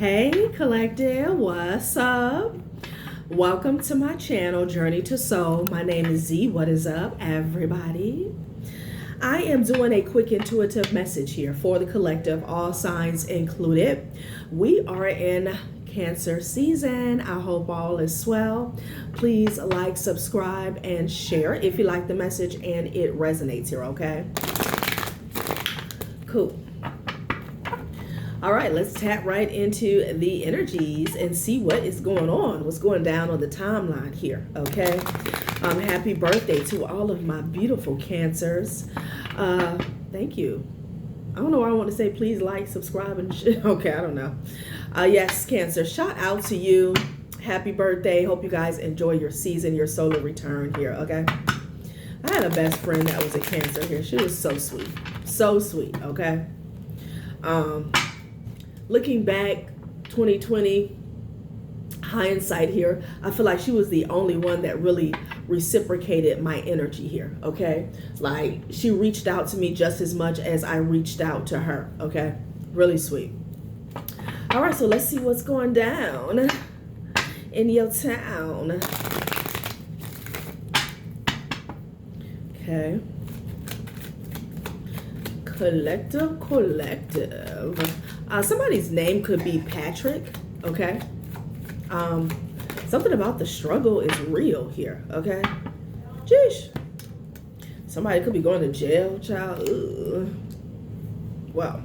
Hey collective, what's up? Welcome to my channel, Journey to Soul. My name is Z. What is up, everybody? I am doing a quick intuitive message here for the collective, all signs included. We are in Cancer season. I hope all is well. Please like, subscribe, and share if you like the message and it resonates here, okay? Cool. All right, let's tap right into the energies and see what is going on, what's going down on the timeline here, okay? Happy birthday to all of my beautiful Cancers. Thank you. I don't know why I want to say please like, subscribe, and shit. Okay, I don't know. Yes, Cancer, shout out to you. Happy birthday. Hope you guys enjoy your season, your solar return here, okay? I had a best friend that was a Cancer here. She was so sweet. So sweet, okay? Looking back, 2020, hindsight here, I feel like she was the only one that really reciprocated my energy here, okay? Like, she reached out to me just as much as I reached out to her, okay? Really sweet. All right, so let's see what's going down in your town. Okay. Collective. Somebody's name could be Patrick, okay? Something about the struggle is real here, okay? Jeez. Somebody could be going to jail, child. Ugh. Wow.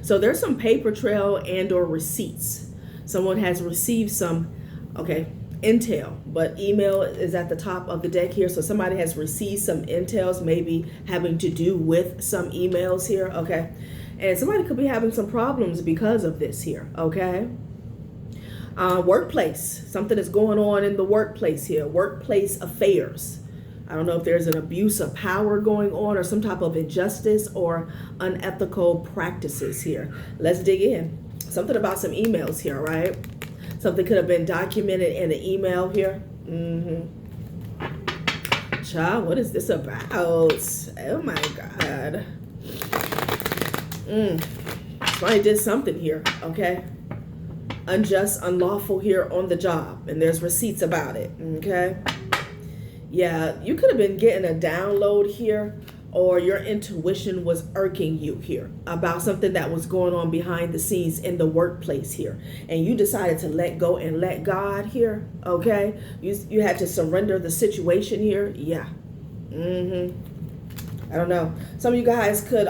So there's some paper trail and or receipts. Someone has received some, okay, intel, but email is at the top of the deck here. So somebody has received some intels, maybe having to do with some emails here, okay? And somebody could be having some problems because of this here, okay? Workplace. Something is going on in the workplace here. Workplace affairs. I don't know if there's an abuse of power going on or some type of injustice or unethical practices here. Let's dig in. Something about some emails here, right? Something could have been documented in an email here. Child, what is this about? Oh my God. Somebody did something here, okay? Unjust, unlawful here on the job, and there's receipts about it, okay? Yeah, you could have been getting a download here, or your intuition was irking you here about something that was going on behind the scenes in the workplace here, and you decided to let go and let God here, okay? You had to surrender the situation here. Yeah. I don't know. Some of you guys could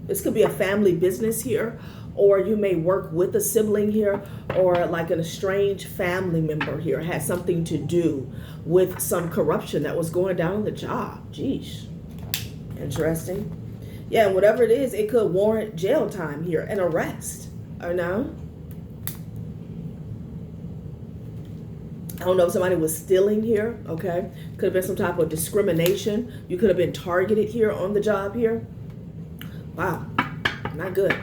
this could be a family business here, or you may work with a sibling here, or like an estranged family member here had something to do with some corruption that was going down on the job. Jeez. Interesting. Yeah, whatever it is, it could warrant jail time here, an arrest, or no? I don't know if somebody was stealing here, okay? Could have been some type of discrimination. You could have been targeted here on the job here. Wow, not good.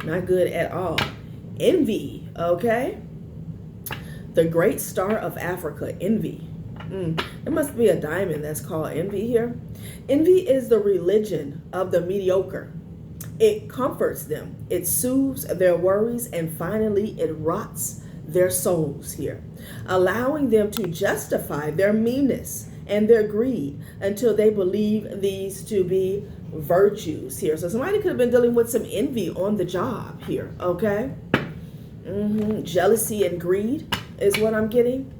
Not good at all. Envy, okay? The great star of Africa, envy. There must be a diamond that's called envy here. Envy is the religion of the mediocre. It comforts them. It soothes their worries, and finally it rots their souls here, allowing them to justify their meanness and their greed until they believe these to be virtues here. So somebody could have been dealing with some envy on the job here, okay? Jealousy and greed is what I'm getting.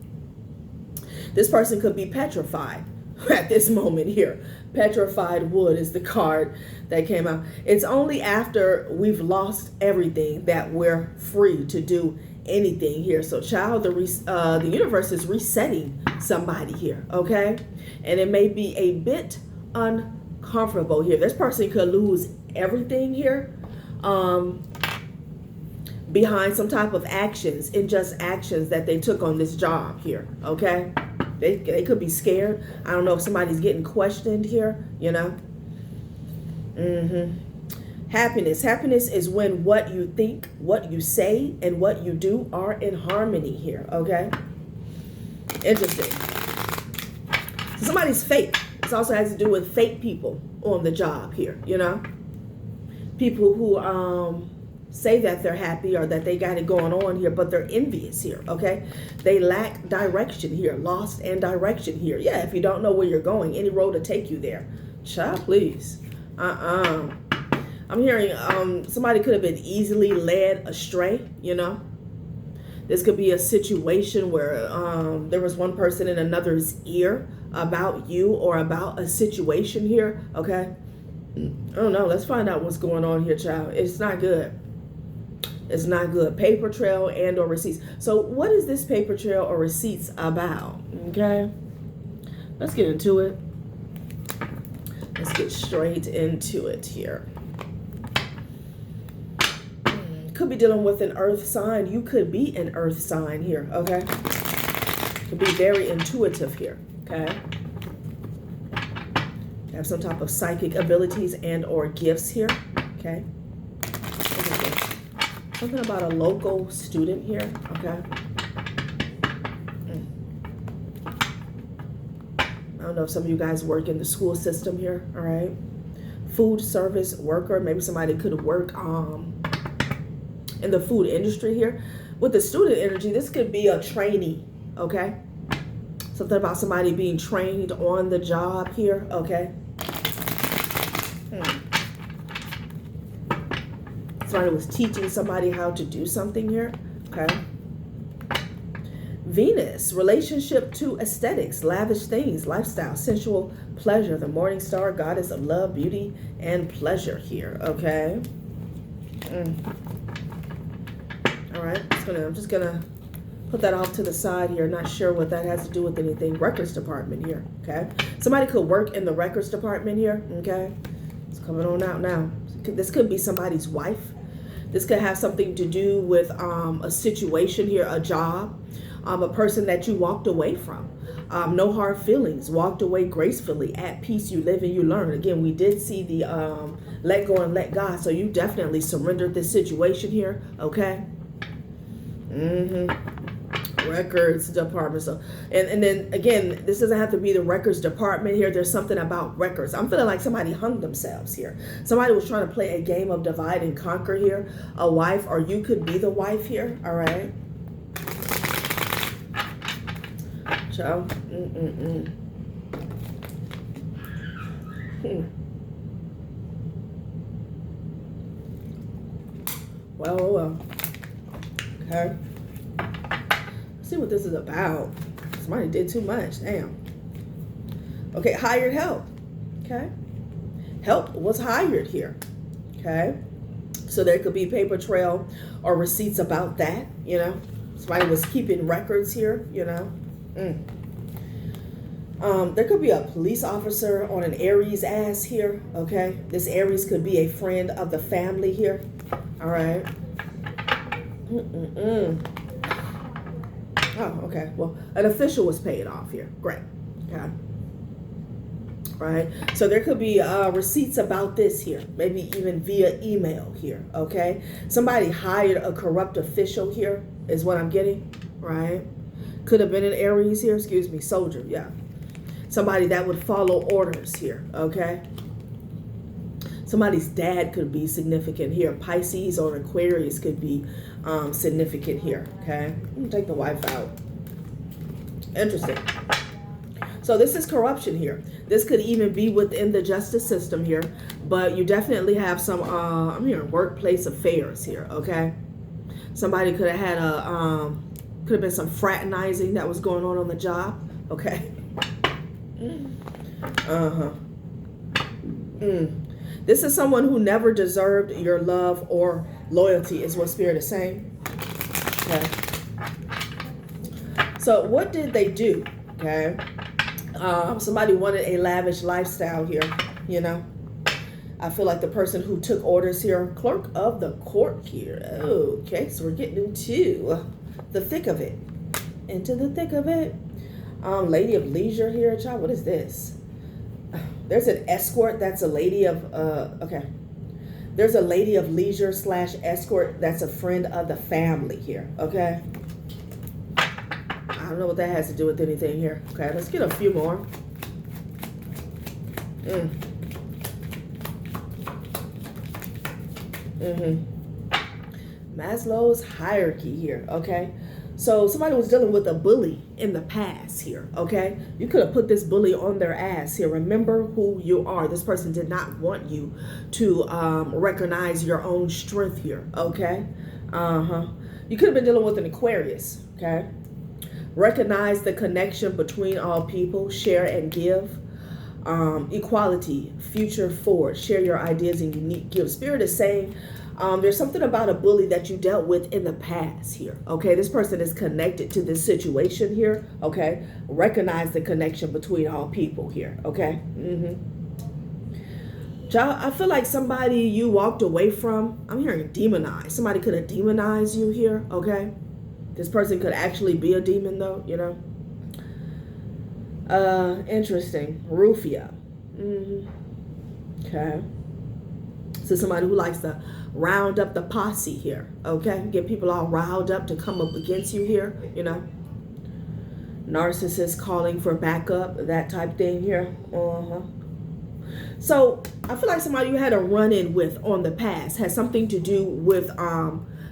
This person could be petrified at this moment here. Petrified wood is the card that came out. It's only after we've lost everything that we're free to do anything here. So child, the universe is resetting somebody here, okay? And it may be a bit uncomfortable here. This person could lose everything here behind some type of actions, unjust actions that they took on this job here, okay? They could be scared. I don't know if somebody's getting questioned here, you know? Happiness. Happiness is when what you think, what you say, and what you do are in harmony here, okay? Interesting. So somebody's fake. This also has to do with fake people on the job here, you know? People who say that they're happy or that they got it going on here, but they're envious here, okay? They lack direction here, lost and direction here. Yeah, if you don't know where you're going, any road to take you there. Child, please. I'm hearing somebody could have been easily led astray, you know? This could be a situation where there was one person in another's ear about you or about a situation here, okay? I don't know. Let's find out what's going on here, child. It's not good. It's not good. Paper trail and or receipts. So what is this paper trail or receipts about? Okay. Let's get into it. Let's get straight into it here. Could be dealing with an earth sign. You could be an earth sign here, okay? Could be very intuitive here, okay? Have some type of psychic abilities and or gifts here, okay? Something about a local student here, okay? I don't know if some of you guys work in the school system here, all right? Food service worker, maybe somebody could work in the food industry here. With the student energy, this could be a trainee, okay? Something about somebody being trained on the job here, okay? Somebody was teaching somebody how to do something here, okay? Venus, relationship to aesthetics, lavish things, lifestyle, sensual pleasure, the morning star, goddess of love, beauty, and pleasure here, okay? All right, I'm just gonna put that off to the side here. Not sure what that has to do with anything. Records department here, okay? Somebody could work in the records department here, okay? It's coming on out now. This could be somebody's wife. This could have something to do with a situation here, a job, a person that you walked away from. No hard feelings, walked away gracefully, at peace, you live and you learn. Again, we did see the let go and let God. So you definitely surrendered this situation here, okay? Records department. So and then again, this doesn't have to be the records department here. There's something about records. I'm feeling like somebody hung themselves here. Somebody was trying to play a game of divide and conquer here. A wife, or you could be the wife here. All right. So well. Okay. See what this is about. Somebody did too much. Damn. Okay, hired help. Okay. Help was hired here. Okay. So there could be paper trail or receipts about that, you know. Somebody was keeping records here, you know. There could be a police officer on an Aries ass here, okay. This Aries could be a friend of the family here. All right. Oh, okay. Well, an official was paid off here. Great. Okay. Right. So there could be receipts about this here, maybe even via email here. Okay. Somebody hired a corrupt official here is what I'm getting. Right. Could have been an Aries here. Excuse me. Soldier. Yeah. Somebody that would follow orders here. Okay. Somebody's dad could be significant here. Pisces or Aquarius could be significant here. Okay. I'm gonna take the wife out. Interesting. So this is corruption here. This could even be within the justice system here, but you definitely have some I'm hearing workplace affairs here. Okay. Somebody could have had could have been some fraternizing that was going on the job. Okay. This is someone who never deserved your love or loyalty is what Spirit is saying. Okay. So what did they do? Okay. Somebody wanted a lavish lifestyle here, you know. I feel like the person who took orders here, clerk of the court here. Okay, so we're getting into the thick of it. Into the thick of it. Lady of leisure here, child. What is this? There's an escort that's a lady of, okay. There's a lady of leisure / escort that's a friend of the family here, okay? I don't know what that has to do with anything here. Okay, let's get a few more. Maslow's hierarchy here, okay? So somebody was dealing with a bully in the past here, okay? You could have put this bully on their ass here. Remember who you are. This person did not want you to recognize your own strength here, okay? You could have been dealing with an Aquarius, okay? Recognize the connection between all people. Share and give. Equality, future forward. Share your ideas and unique give. Spirit is saying there's something about a bully that you dealt with in the past here, okay? This person is connected to this situation here, okay? Recognize the connection between all people here, okay? Child, I feel like somebody you walked away from, I'm hearing demonize. Somebody could have demonized you here, okay? This person could actually be a demon though, you know? Interesting. Rufia. Okay. So somebody who likes to round up the posse here, okay? Get people all riled up to come up against you here, you know? Narcissist calling for backup, that type thing here. So I feel like somebody you had a run-in with on the past has something to do with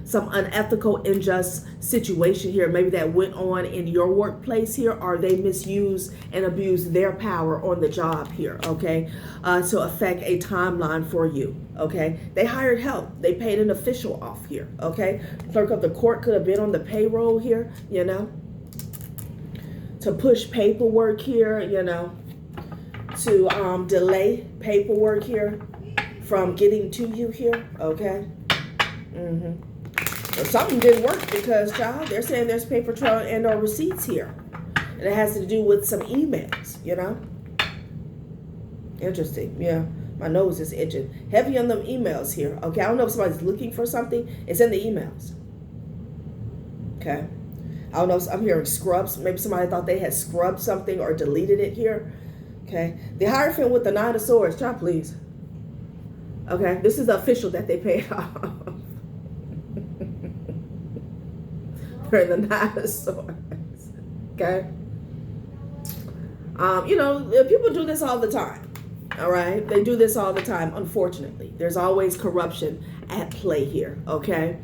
some unethical, unjust situation here, maybe that went on in your workplace here, or they misused and abused their power on the job here, okay, to affect a timeline for you, okay? They hired help. They paid an official off here, okay? Clerk of the court could have been on the payroll here, you know, to push paperwork here, you know, to delay paperwork here from getting to you here, okay? But something didn't work because, child, they're saying there's paper trail and or receipts here. And it has to do with some emails, you know? Interesting, yeah. My nose is itching. Heavy on them emails here, okay? I don't know if somebody's looking for something. It's in the emails. Okay? I don't know if I'm hearing scrubs. Maybe somebody thought they had scrubbed something or deleted it here. Okay? The Hierophant with the 9 of Swords. Child, please. Okay? This is the official that they paid off. For the 9 of Swords, okay? You know, people do this all the time, all right? They do this all the time, unfortunately. There's always corruption at play here, okay?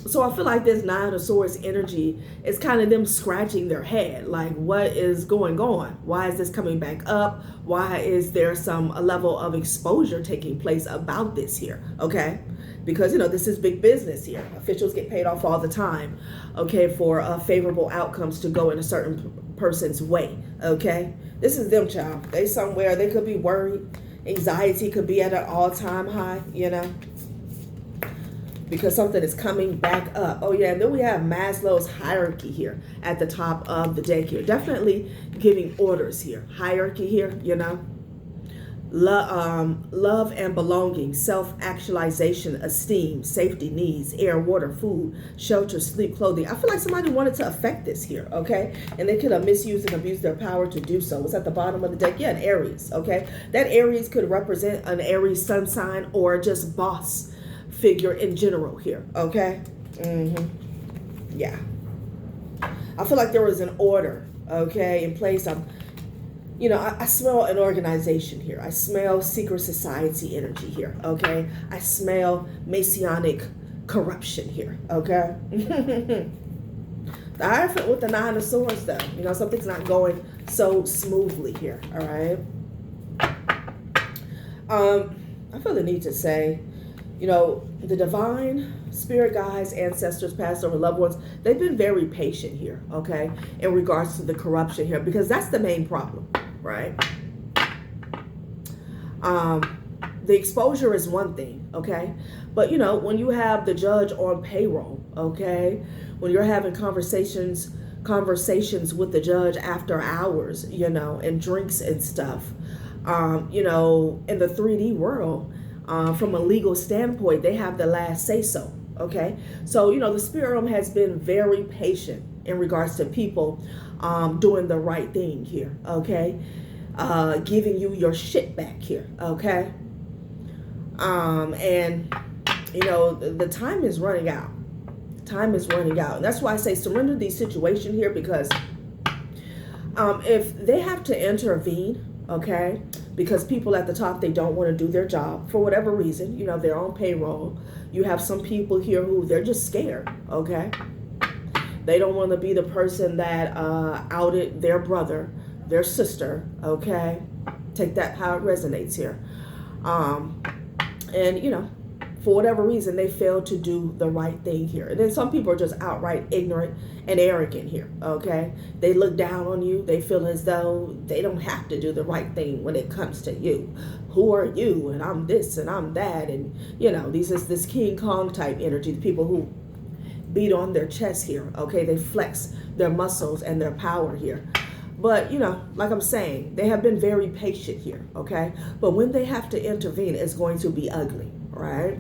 So I feel like this 9 of Swords energy is kind of them scratching their head, like, what is going on? Why is this coming back up? Why is there a level of exposure taking place about this here, okay? Because, you know, this is big business here. Officials get paid off all the time, okay, for favorable outcomes to go in a certain person's way, okay? This is them, child. They somewhere, they could be worried. Anxiety could be at an all-time high, you know, because something is coming back up. Oh, yeah, and then we have Maslow's hierarchy here at the top of the deck here. Definitely giving orders here. Hierarchy here, you know. Love and belonging, self-actualization, esteem, safety needs, air, water, food, shelter, sleep, clothing. I feel like somebody wanted to affect this here, okay? And they could have misused and abused their power to do so. What's at the bottom of the deck? Yeah, an Aries, okay? That Aries could represent an Aries sun sign or just boss figure in general here, okay? Yeah. I feel like there was an order, okay, in place. You know, I smell an organization here. I smell secret society energy here, okay? I smell Masonic corruption here, okay? The Hierophant with the 9 of Swords, though. You know, something's not going so smoothly here, all right? I feel the need to say, you know, the divine spirit guides, ancestors, past over loved ones, they've been very patient here, okay, in regards to the corruption here, because that's the main problem, right? The exposure is one thing, okay, but you know, when you have the judge on payroll, okay, when you're having conversations with the judge after hours, you know, and drinks and stuff, you know, in the 3D world, from a legal standpoint, they have the last say so, okay? So, you know, the spirit realm has been very patient in regards to people doing the right thing here, okay? Giving you your shit back here, okay? And, you know, the time is running out. Time is running out. And that's why I say surrender the situation here, because if they have to intervene, okay, because people at the top, they don't want to do their job for whatever reason. You know, they're on payroll. You have some people here who they're just scared, okay? They don't want to be the person that outed their brother, their sister, okay? Take that how it resonates here. And, you know, for whatever reason, they fail to do the right thing here. And then some people are just outright ignorant and arrogant here, okay? They look down on you. They feel as though they don't have to do the right thing when it comes to you. Who are you? And I'm this and I'm that. And, you know, this King Kong type energy, the people who beat on their chest here, okay? They flex their muscles and their power here. But, you know, like I'm saying, they have been very patient here, okay? But when they have to intervene, it's going to be ugly, right?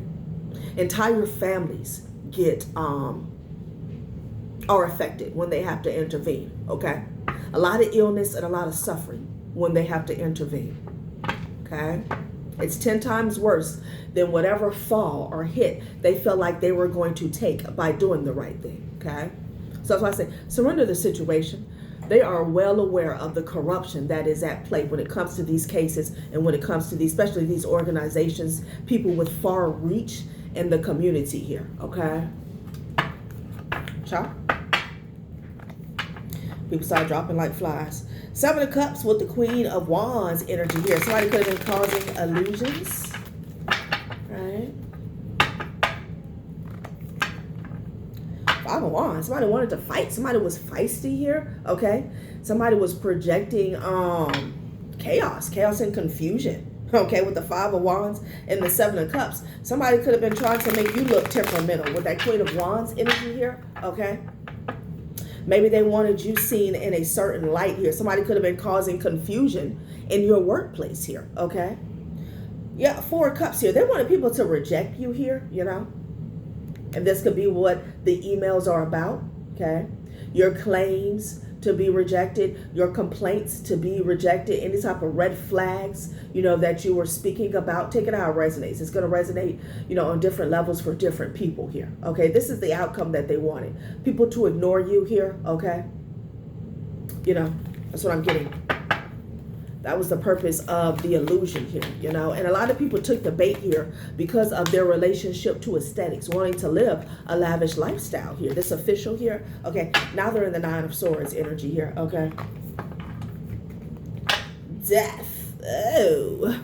Entire families get are affected when they have to intervene, okay? A lot of illness and a lot of suffering when they have to intervene, okay? It's 10 times worse than whatever fall or hit they felt like they were going to take by doing the right thing, okay? So that's why I say surrender the situation. They are well aware of the corruption that is at play when it comes to these cases and when it comes to these, especially these organizations, people with far reach in the community here, okay? Ciao. People start dropping like flies. 7 of Cups with the Queen of Wands energy here. Somebody could have been causing illusions, right? 5 of Wands. Somebody wanted to fight. Somebody was feisty here, okay? Somebody was projecting chaos and confusion, okay, with the 5 of Wands and the 7 of Cups. Somebody could have been trying to make you look temperamental with that Queen of Wands energy here, okay? Maybe they wanted you seen in a certain light here. Somebody could have been causing confusion in your workplace here, okay? Yeah, 4 of Cups here. They wanted people to reject you here, you know? And this could be what the emails are about, okay? Your claims to be rejected, your complaints to be rejected, any type of red flags, you know, that you were speaking about. Take it how it resonates. It's going to resonate, you know, on different levels for different people here, okay? This is the outcome that they wanted. People to ignore you here, okay? You know, that's what I'm getting. That was the purpose of the illusion here, you know. And a lot of people took the bait here because of their relationship to aesthetics, wanting to live a lavish lifestyle here. This official here, okay. Now they're in the 9 of Swords energy here, okay. Death. Oh.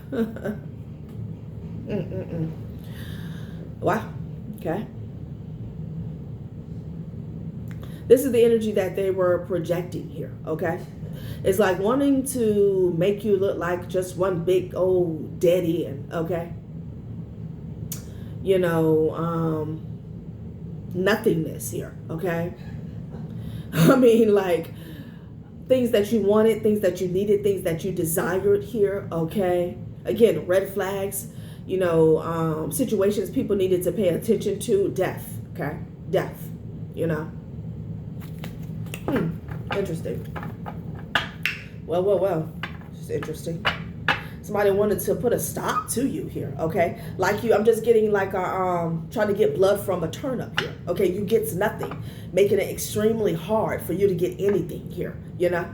Wow. Okay. This is the energy that they were projecting here, okay. It's like wanting to make you look like just one big old dead end, okay? You know, nothingness here, okay? I mean, like, things that you wanted, things that you needed, things that you desired here, okay? Again, red flags, you know, situations people needed to pay attention to. Death, okay? Death, you know? Interesting. Well, it's interesting. Somebody wanted to put a stop to you here, okay? Like you, I'm just getting like a, trying to get blood from a turnip here, okay? You get nothing, making it extremely hard for you to get anything here, you know?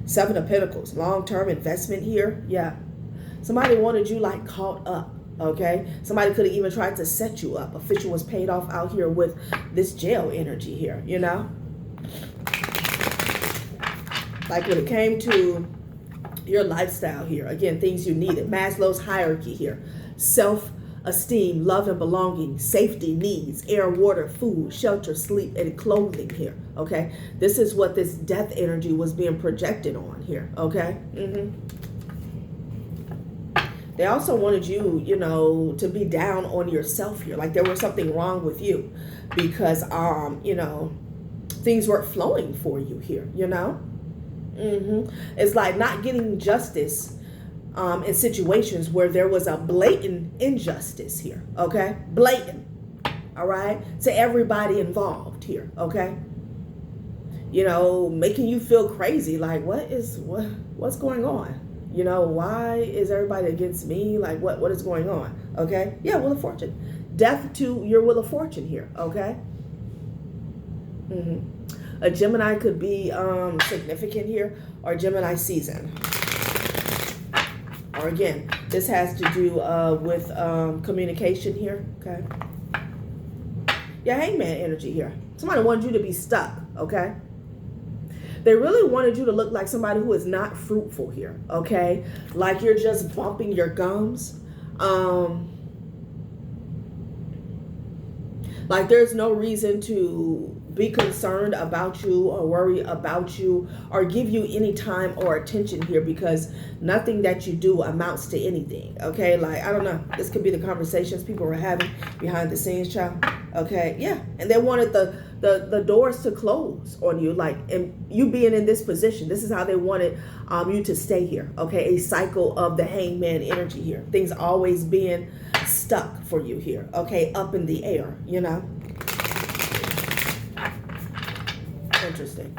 7 of Pentacles, long-term investment here, yeah. Somebody wanted you like caught up, okay? Somebody could have even tried to set you up. Official was paid off out here with this jail energy here, you know? Like when it came to your lifestyle here, again, things you needed. Maslow's hierarchy here. Self-esteem, love and belonging, safety needs, air, water, food, shelter, sleep, and clothing here, okay? This is what this death energy was being projected on here, okay? They also wanted you, you know, to be down on yourself here. Like there was something wrong with you because, you know, things weren't flowing for you here, you know? It's like not getting justice in situations where there was a blatant injustice here, okay? Blatant, all right? To everybody involved here, okay? You know, making you feel crazy, like what's going on? You know, why is everybody against me? Like what is going on, okay? Yeah, Wheel of Fortune. Death to your Wheel of Fortune here, okay? A Gemini could be significant here, or Gemini season. Or again, this has to do with communication here, okay? Yeah, hangman energy here. Somebody wanted you to be stuck, okay? They really wanted you to look like somebody who is not fruitful here, okay? Like you're just bumping your gums. Like there's no reason to be concerned about you or worry about you or give you any time or attention here, because nothing that you do amounts to anything, okay? Like, I don't know. This could be the conversations people were having behind the scenes, child. Okay, yeah. And they wanted the doors to close on you, like, and you being in this position. This is how they wanted you to stay here, okay? A cycle of the hangman energy here. Things always being stuck for you here, okay? Up in the air, you know? Interesting.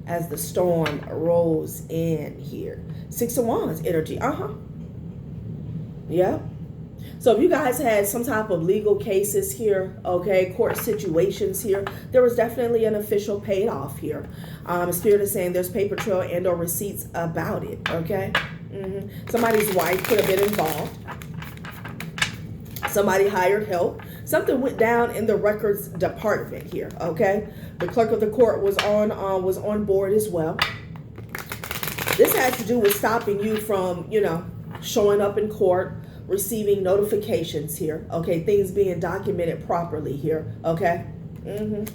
As the storm rolls in here. 6 of Wands energy. Yep. So if you guys had some type of legal cases here, okay, court situations here, there was definitely an official paid off here. Spirit is saying there's paper trail and or receipts about it, okay? Somebody's wife could have been involved. Somebody hired help. Something went down in the records department here, okay? The clerk of the court was on board as well. This has to do with stopping you from, you know, showing up in court, receiving notifications here, okay? Things being documented properly here, okay? I'm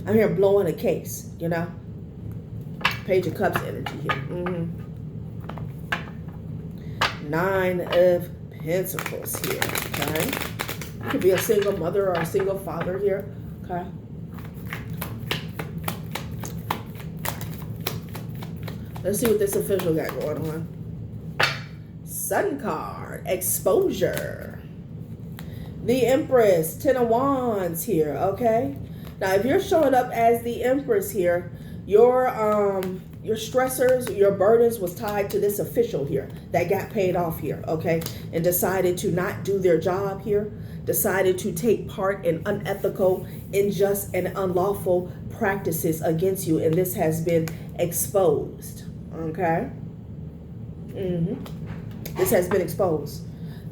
here blowing a case, you know? Page of Cups energy here. 9 of Pentacles here, okay? You could be a single mother or a single father here, okay? Let's see what this official got going on. Sun card, exposure. The Empress, 10 of Wands here, okay? Now, if you're showing up as the Empress here, your stressors, your burdens was tied to this official here that got paid off here, okay? And decided to not do their job here, decided to take part in unethical, unjust, and unlawful practices against you, and this has been exposed, okay? This has been exposed.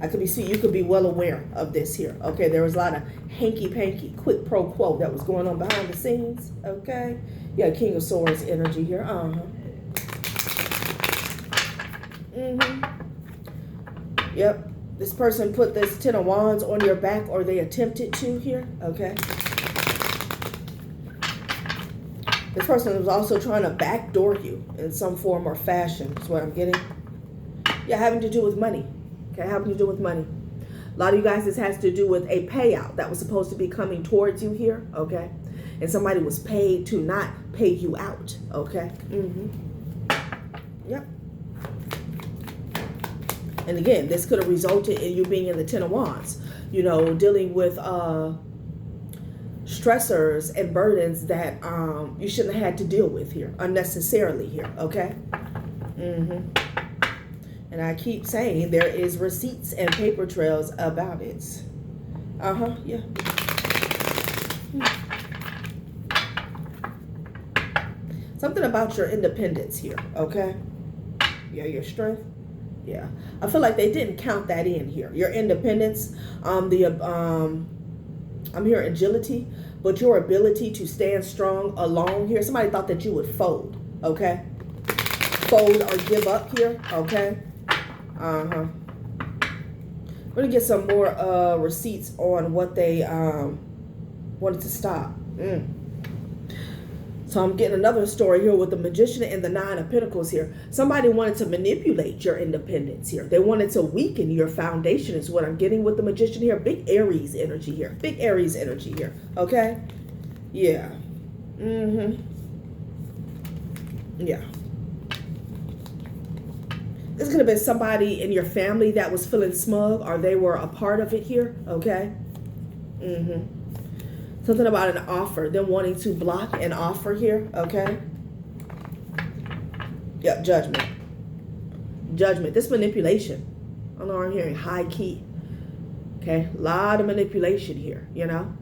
You could be well aware of this here, okay? There was a lot of hanky-panky, quid pro quo that was going on behind the scenes, okay? Yeah, King of Swords energy here, Yep, this person put this 10 of Wands on your back, or they attempted to here, okay? This person was also trying to backdoor you in some form or fashion, is what I'm getting. Yeah, having to do with money. Okay, having to do with money. A lot of you guys, this has to do with a payout that was supposed to be coming towards you here, okay? And somebody was paid to not pay you out, okay? Yep. And again, this could have resulted in you being in the 10 of Wands, you know, dealing with stressors and burdens that you shouldn't have had to deal with here, unnecessarily here, okay? And I keep saying there is receipts and paper trails about it. Yeah. Something about your independence here, okay? Yeah, your strength. Yeah. I feel like they didn't count that in here. Your independence, I'm here agility, but your ability to stand strong alone here. Somebody thought that you would fold, okay? Fold or give up here, okay? We're gonna get some more receipts on what they wanted to stop. So I'm getting another story here with the Magician and the 9 of Pentacles here. Somebody wanted to manipulate your independence here. They wanted to weaken your foundation is what I'm getting with the Magician here. Big Aries energy here. Big Aries energy here. Okay? Yeah. Yeah. This could have been somebody in your family that was feeling smug, or they were a part of it here, okay? Something about an offer, them wanting to block an offer here, okay? Yep, judgment. Judgment. This manipulation. I know I'm hearing high key. Okay, a lot of manipulation here, you know?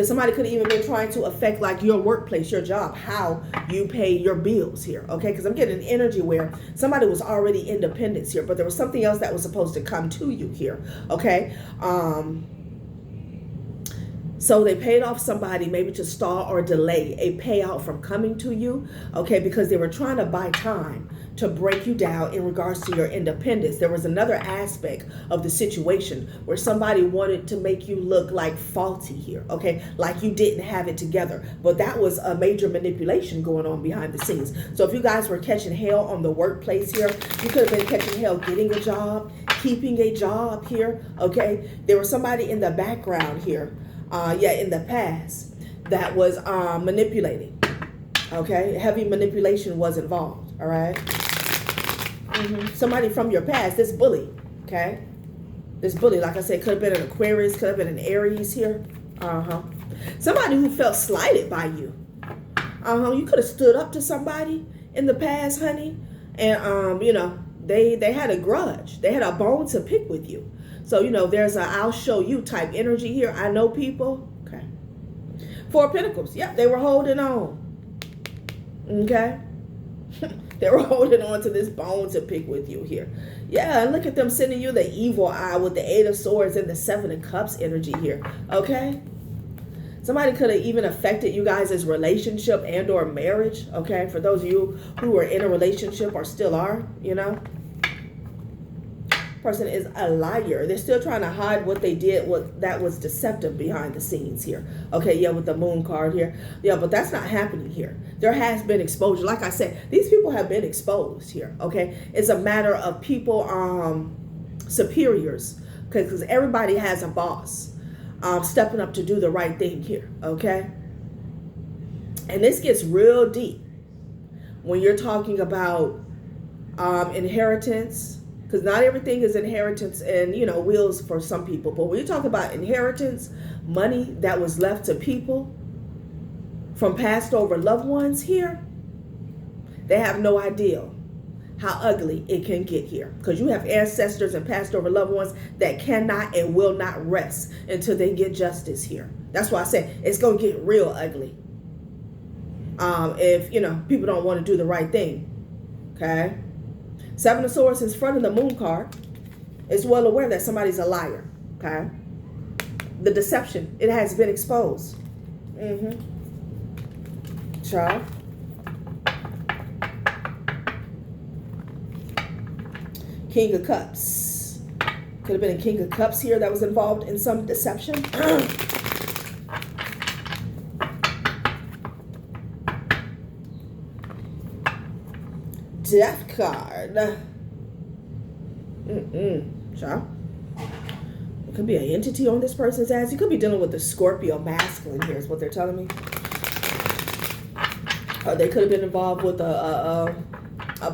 Somebody could have even been trying to affect like your workplace, your job, how you pay your bills here, okay? Because I'm getting an energy where somebody was already independent here, but there was something else that was supposed to come to you here, okay? So they paid off somebody maybe to stall or delay a payout from coming to you, okay, because they were trying to buy time to break you down in regards to your independence. There was another aspect of the situation where somebody wanted to make you look like faulty here, okay, like you didn't have it together. But that was a major manipulation going on behind the scenes. So if you guys were catching hell on the workplace here, you could have been catching hell getting a job, keeping a job here, okay? There was somebody in the background here, in the past that was manipulating, okay? Heavy manipulation was involved, all right? Somebody from your past, this bully, okay? This bully, like I said, could have been an Aquarius, could have been an Aries here. Somebody who felt slighted by you. You could have stood up to somebody in the past, honey, and, you know, they had a grudge. They had a bone to pick with you. So, you know, there's a I'll show you type energy here. I know people. Okay. Four of Pentacles. Yep, they were holding on. Okay. They were holding on to this bone to pick with you here. Yeah, and look at them sending you the evil eye with the Eight of Swords and the Seven of Cups energy here. Okay. Somebody could have even affected you guys' relationship and or marriage. Okay. For those of you who are in a relationship or still are, you know. Person is a liar. They're still trying to hide what they did, what that was deceptive behind the scenes here. Okay, yeah, with the Moon card here. Yeah, but that's not happening here. There has been exposure. Like I said, these people have been exposed here, okay? It's a matter of people, superiors, because everybody has a boss stepping up to do the right thing here, okay? And this gets real deep when you're talking about inheritance, because not everything is inheritance and, you know, wills for some people. But when you talk about inheritance, money that was left to people from passed over loved ones here, they have no idea how ugly it can get here. Because you have ancestors and passed over loved ones that cannot and will not rest until they get justice here. That's why I say it's going to get real ugly. If, you know, people don't want to do the right thing. Okay. Seven of Swords in front of the Moon card is well aware that somebody's a liar, okay? The deception, it has been exposed. Child. King of Cups. Could have been a King of Cups here that was involved in some deception. Death card. Child. It could be an entity on this person's ass. You could be dealing with the Scorpio masculine here is what they're telling me. They could have been involved with a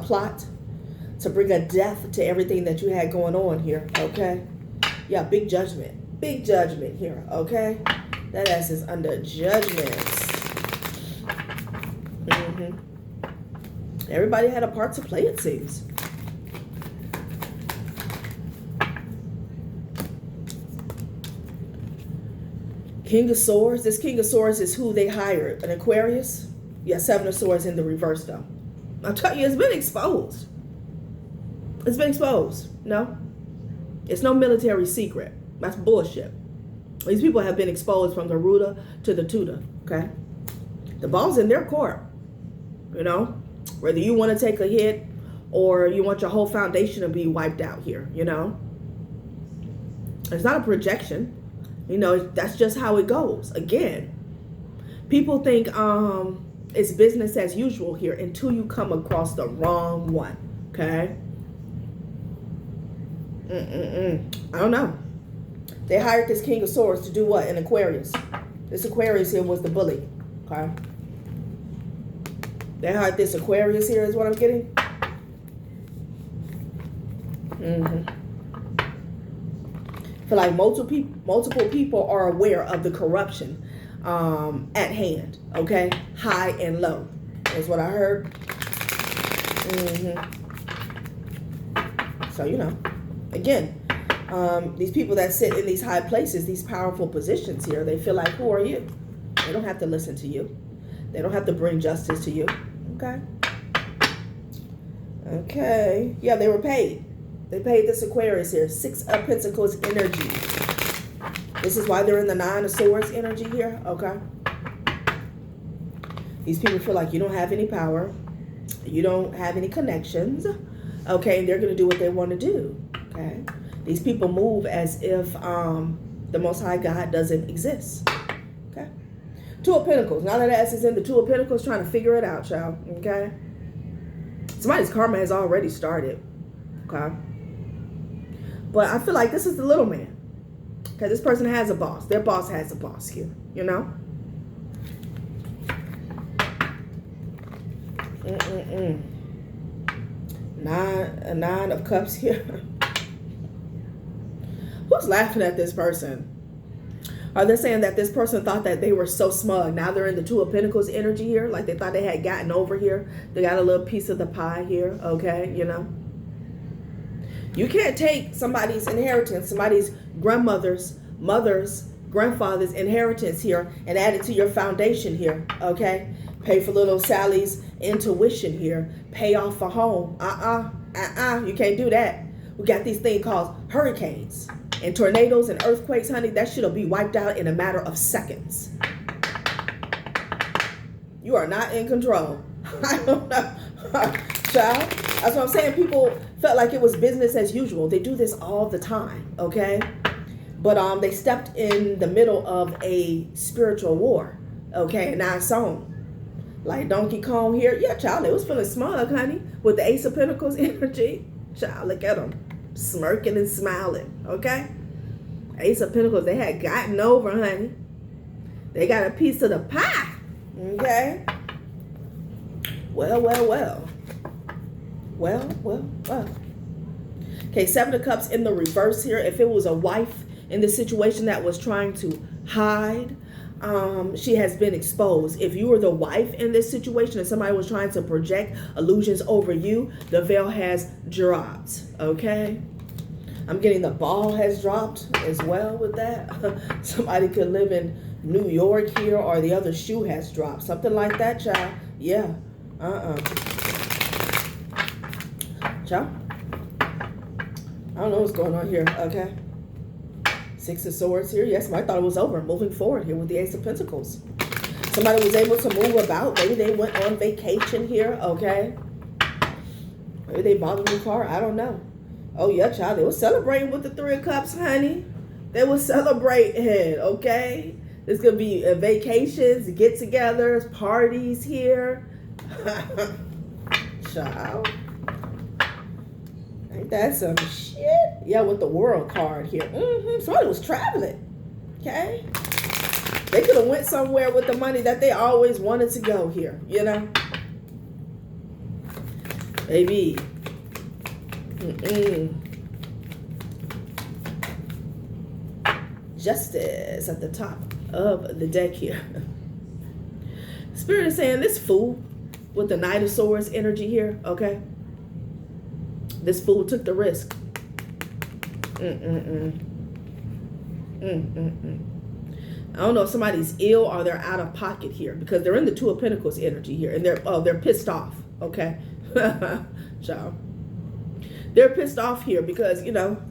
plot to bring a death to everything that you had going on here, okay? Yeah, big judgment. Big judgment here, okay? That ass is under judgment. Everybody had a part to play, it seems. King of Swords. This King of Swords is who they hired. An Aquarius. Yeah, Seven of Swords in the reverse, though. I'll tell you, it's been exposed. It's been exposed. No? It's no military secret. That's bullshit. These people have been exposed from the rooter to the tutor, okay? The ball's in their court, you know? Whether you want to take a hit or you want your whole foundation to be wiped out here, you know? It's not a projection. You know, that's just how it goes. Again, people think it's business as usual here until you come across the wrong one, okay? I don't know. They hired this King of Swords to do what? An Aquarius. This Aquarius here was the bully, okay? They hired this Aquarius here is what I'm getting. I feel like multiple people are aware of the corruption at hand, okay? High and low is what I heard. So, you know, again, These people that sit in these high places, these powerful positions here, they feel like, who are you? They don't have to listen to you. They don't have to bring justice to you. Okay. Okay. Yeah, they were paid. They paid this Aquarius here. 6 of Pentacles energy. This is why they're in the 9 of Swords energy here. Okay. These people feel like you don't have any power. You don't have any connections. Okay. And they're going to do what they want to do. Okay. These people move as if the Most High God doesn't exist. Okay. 2 of Pentacles. Now that ass is in the 2 of Pentacles, trying to figure it out, y'all. Okay. Somebody's karma has already started. Okay. But I feel like this is the little man. Okay, this person has a boss. Their boss has a boss here, you know? Nine of Cups here. Who's laughing at this person? Are they saying that this person thought that they were so smug? Now they're in the 2 of Pentacles energy here. Like they thought they had gotten over here. They got a little piece of the pie here. Okay, you know? You can't take somebody's inheritance, somebody's grandmother's, mother's, grandfather's inheritance here and add it to your foundation here, okay? Pay for little Sally's intuition here. Pay off a home. You can't do that. We got these things called hurricanes and tornadoes and earthquakes, honey. That shit'll be wiped out in a matter of seconds. You are not in control. I don't know. Child, that's what I'm saying. People felt like it was business as usual. They do this all the time, okay? But they stepped in the middle of a spiritual war, okay? And now it's on. Like Donkey Kong here. Yeah, child, it was feeling smug, honey, with the Ace of Pentacles energy. Child, look at them. Smirking and smiling, okay? Ace of Pentacles, they had gotten over, honey. They got a piece of the pie, okay? Well. Okay, 7 of Cups in the reverse here. If it was a wife in this situation that was trying to hide, she has been exposed. If you were the wife in this situation and somebody was trying to project illusions over you, the veil has dropped, okay? I'm getting the ball has dropped as well with that. Somebody could live in New York here, or the other shoe has dropped. Something like that, child. Yeah. Child, I don't know what's going on here, okay? 6 of Swords here. Yes, I thought it was over. Moving forward here with the Ace of Pentacles. Somebody was able to move about. Maybe they went on vacation here, okay? Maybe they bought a new car. I don't know. Oh, yeah, child. They were celebrating with the 3 of Cups, honey. They were celebrating, okay? There's going to be vacations, get-togethers, parties here. Child. Ain't that some shit? Yeah, with the World card here. Somebody was traveling. Okay? They could have went somewhere with the money that they always wanted to go here, you know? Baby. Justice at the top of the deck here. Spirit is saying this fool with the Knight of Swords energy here, okay? This fool took the risk. I don't know if somebody's ill or they're out of pocket here, because they're in the 2 of Pentacles energy here, and they're pissed off, okay? Child. They're pissed off here because, you know,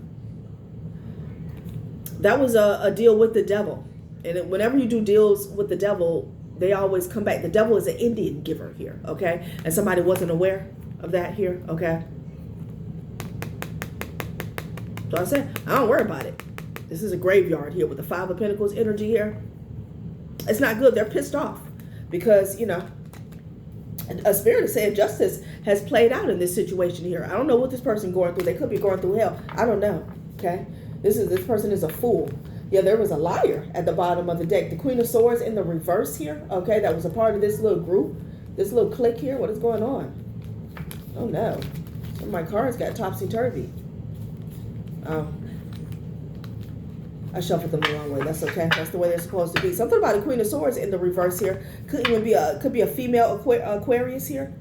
that was a deal with the devil. And whenever you do deals with the devil, they always come back. The devil is an Indian giver here, okay? And somebody wasn't aware of that here, okay? So I said, I don't worry about it. This is a graveyard here with the 5 of Pentacles energy here. It's not good. They're pissed off because, you know, a spirit is saying justice has played out in this situation here. I don't know what this person going through. They could be going through hell. I don't know, okay? This person is a fool. Yeah, there was a liar at the bottom of the deck. The Queen of Swords in the reverse here, okay? That was a part of this little group, this little clique here. What is going on? Oh, no. Some of my cards got topsy-turvy. Oh. I shuffled them the wrong way. That's okay. That's the way they're supposed to be. Something about the Queen of Swords in the reverse here. Could even be a female Aquarius here.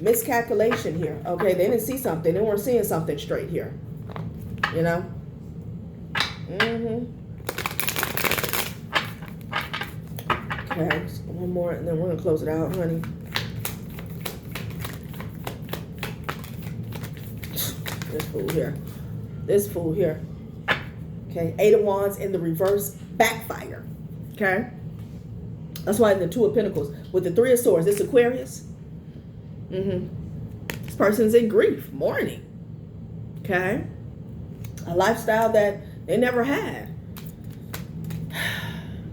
Miscalculation here. Okay, they didn't see something. They weren't seeing something straight here. You know? Okay, so one more and then we're going to close it out, honey. This fool here. This fool here. Okay, 8 of Wands in the reverse, backfire. Okay? That's why in the 2 of Pentacles, with the 3 of Swords, this Aquarius. This person's in grief, mourning. Okay? A lifestyle that they never had.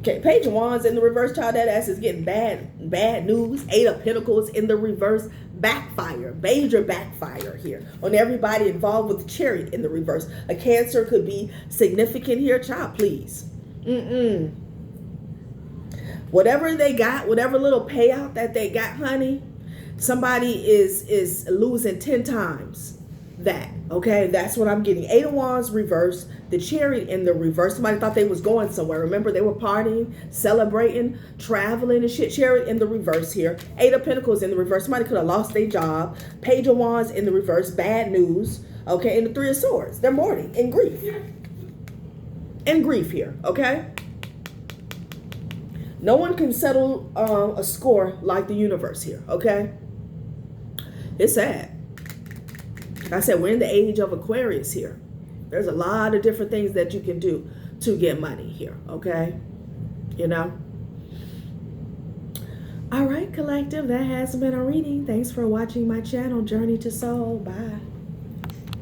Okay, Page of Wands in the reverse, child, that ass is getting bad news. 8 of Pentacles in the reverse, backfire, major backfire here on everybody involved with the Chariot in the reverse. A Cancer could be significant here, child, please. Whatever they got, whatever little payout that they got, honey, somebody is losing 10 times that. Okay, that's what I'm getting. 8 of Wands reverse, the Chariot in the reverse. Somebody thought they was going somewhere. Remember, they were partying, celebrating, traveling and shit. Chariot in the reverse here. 8 of Pentacles in the reverse. Somebody could have lost their job. Page of Wands in the reverse, bad news. Okay, and the 3 of Swords. They're mourning in grief. In grief here, okay? No one can settle a score like the universe here, okay? It's sad. Like I said, we're in the age of Aquarius here. There's a lot of different things that you can do to get money here, okay? You know? All right, collective, that has been a reading. Thanks for watching my channel, Journey to Soul. Bye.